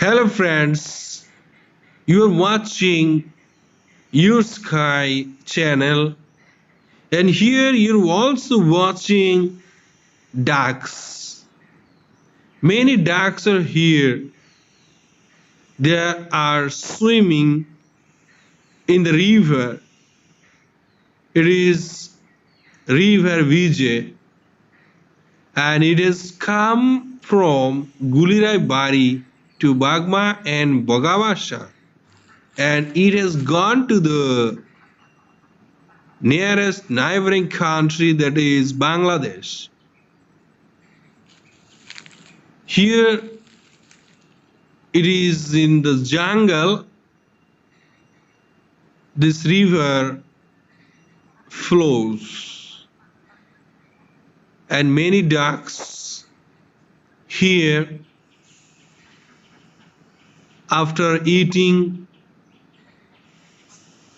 Hello friends, you are watching Your Sky channel, and here you're also watching ducks. Many ducks are here. They are swimming in the river. It is River Vijay, and it has come from Gulirai Bari to Bagma and Bogavasha, and it has gone to the nearest neighboring country, that is Bangladesh. Here it is in the jungle. This river flows, and many ducks here, after eating,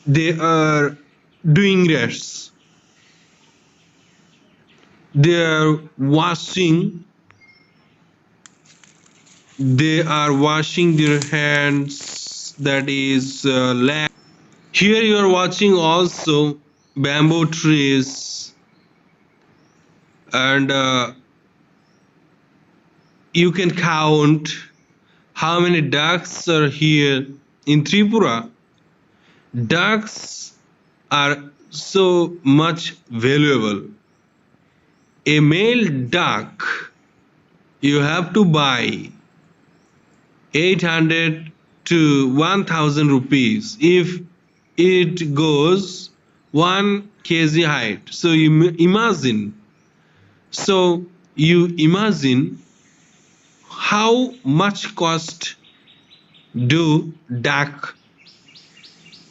they are doing rests. They are washing. They are washing their hands. That is land. Here you are watching also bamboo trees, and you can count how many ducks are here in Tripura. Ducks are so much valuable. A male duck you have to buy 800 to 1000 rupees if it goes 1 kg height. So you imagine how much cost do duck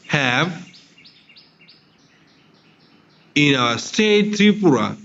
have in our state Tripura.